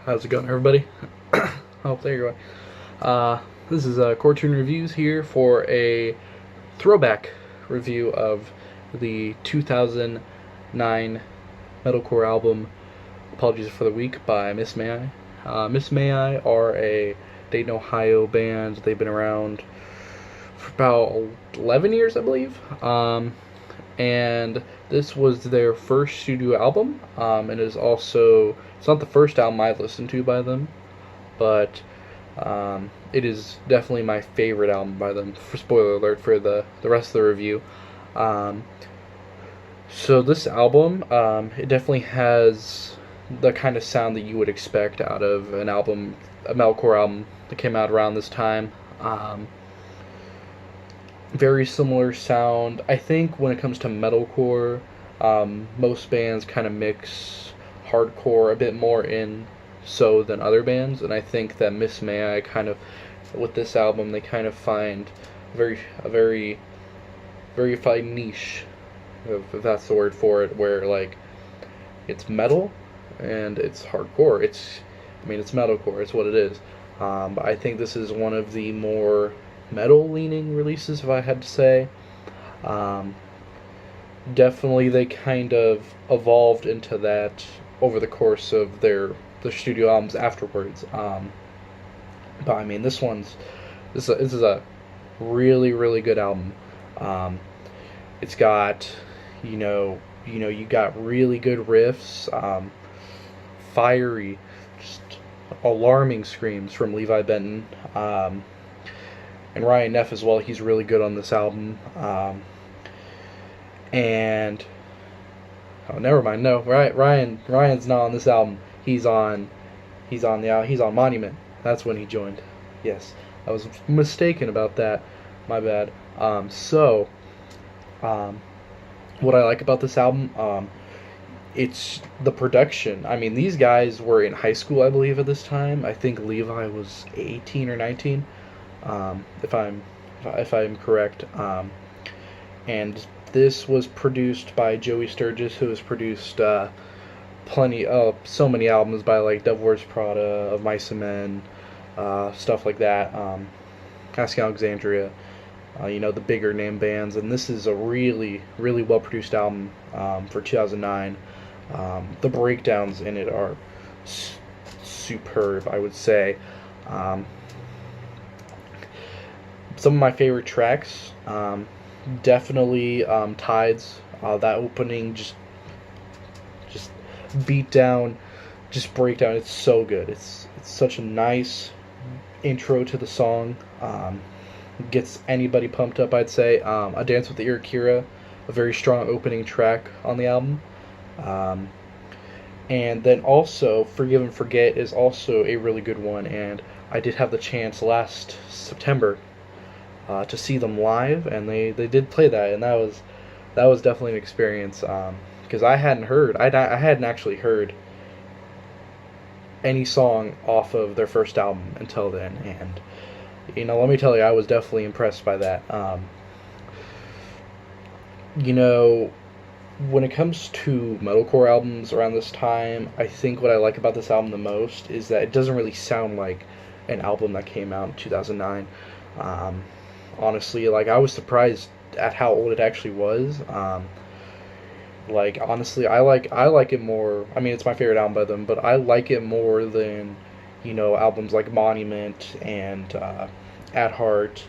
How's it going, everybody? Oh, there you go. This is Core Tune Reviews here for a throwback review of the 2009 Metalcore album Apologies for the Weak by Miss May I. Miss May I are a Dayton, Ohio band. They've been around for about 11 years, I believe. And this was their first studio album, and it's not the first album I've listened to by them, but it is definitely my favorite album by them. For spoiler alert for the rest of the review. So this album, it definitely has the kind of sound that you would expect out of a metalcore album that came out around this time. Very similar sound. I think when it comes to metalcore, most bands kind of mix hardcore a bit more in so than other bands, and I think that Miss May I with this album, they kind of find a very fine niche, if that's the word for it, where like it's metal and it's hardcore. It's metalcore. It's what it is. But I think this is one of the more metal-leaning releases, if I had to say. Definitely they kind of evolved into that over the course of their studio albums afterwards. But I mean, this is a really, really good album. It's got, you got really good riffs, fiery, just alarming screams from Levi Benton, and Ryan Neff as well. He's really good on this album. And never mind. No, Ryan's not on this album. He's on Monument. That's when he joined. Yes, I was mistaken about that. My bad. What I like about this album, it's the production. I mean, these guys were in high school, I believe, at this time. I think Levi was 18 or 19. If I'm correct, and this was produced by Joey Sturgis, who has produced so many albums by like Devil Wears Prada, Of Mice and Men, stuff like that. Asking Alexandria, the bigger name bands, and this is a really, really well produced album for 2009. The breakdowns in it are superb, I would say. Some of my favorite tracks, definitely Tides. That opening, just beat down, just breakdown. It's so good. It's such a nice intro to the song. Gets anybody pumped up, I'd say. A Dance with the Ear, Cura, a very strong opening track on the album. And then also, Forgive and Forget is also a really good one, and I did have the chance last September to see them live, and they did play that, and that was definitely an experience, because I hadn't actually heard any song off of their first album until then, and let me tell you, I was definitely impressed by that. When it comes to metalcore albums around this time, I think what I like about this album the most is that it doesn't really sound like an album that came out in 2009. Honestly, like, I was surprised at how old it actually was. Honestly, I like it more. I mean, it's my favorite album by them, but I like it more than, albums like Monument and At Heart.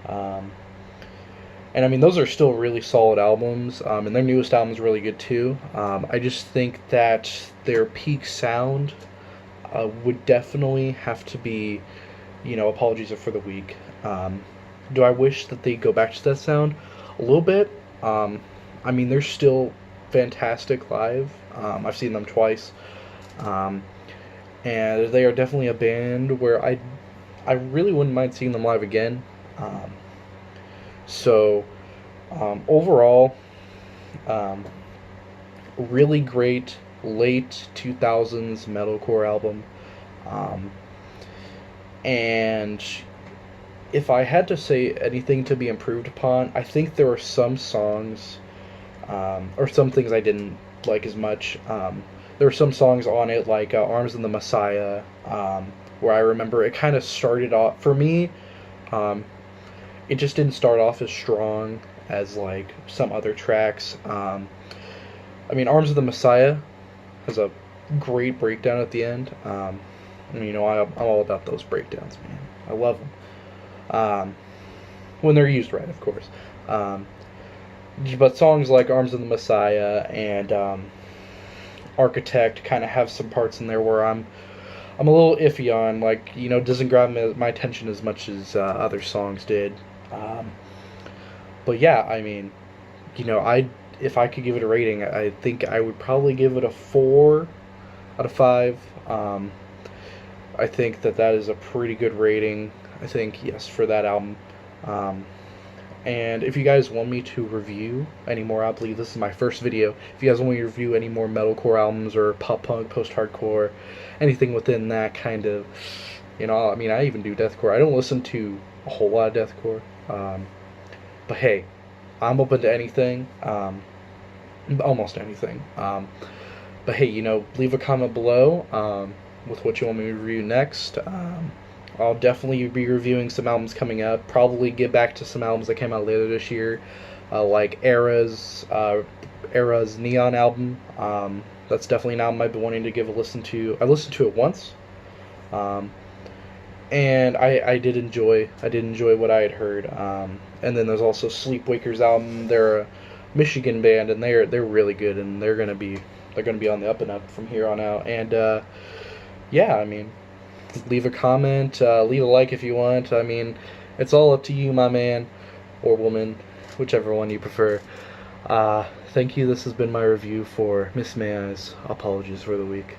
And I mean, those are still really solid albums, and their newest album is really good too. I just think that their peak sound would definitely have to be, Apologies for the Weak. Do I wish that they go back to that sound? A little bit. I mean, they're still fantastic live. I've seen them twice. And they are definitely a band where I really wouldn't mind seeing them live again. Overall, really great late 2000s metalcore album. And if I had to say anything to be improved upon, I think there were some songs, or some things I didn't like as much. there were some songs on it like Arms and the Messiah, where I remember it kind of started off for me. Um, it just didn't start off as strong as like some other tracks. I mean, Arms of the Messiah has a great breakdown at the end. And, you know, I'm all about those breakdowns, man. I love them. When they're used right, of course. But songs like Arms of the Messiah and Architect kind of have some parts in there where I'm a little iffy on, like, you know, doesn't grab my attention as much as other songs did. But yeah, I mean, you know, if I could give it a rating, I think I would probably give it a 4 out of 5. I think that is a pretty good rating. I think, yes, for that album. And if you guys want me to review any more, I believe this is my first video. If you guys want me to review any more metalcore albums or pop punk, post-hardcore, anything within that kind of, you know, I mean, I even do deathcore. I don't listen to a whole lot of deathcore. But hey, I'm open to anything. Almost anything. But hey, you know, leave a comment below with what you want me to review next. I'll definitely be reviewing some albums coming up. Probably get back to some albums that came out later this year, like Aera's Neon album. That's definitely an album I've been wanting to give a listen to. I listened to it once, and I did enjoy what I had heard. And then there's also Sleepwaker's album. They're a Michigan band, and they're really good, and they're gonna be on the up and up from here on out. And yeah, I mean, leave a comment, leave a like if you want. I mean, it's all up to you, my man or woman, whichever one you prefer. Thank you. This has been my review for Miss May Eyes. Apologies for the week.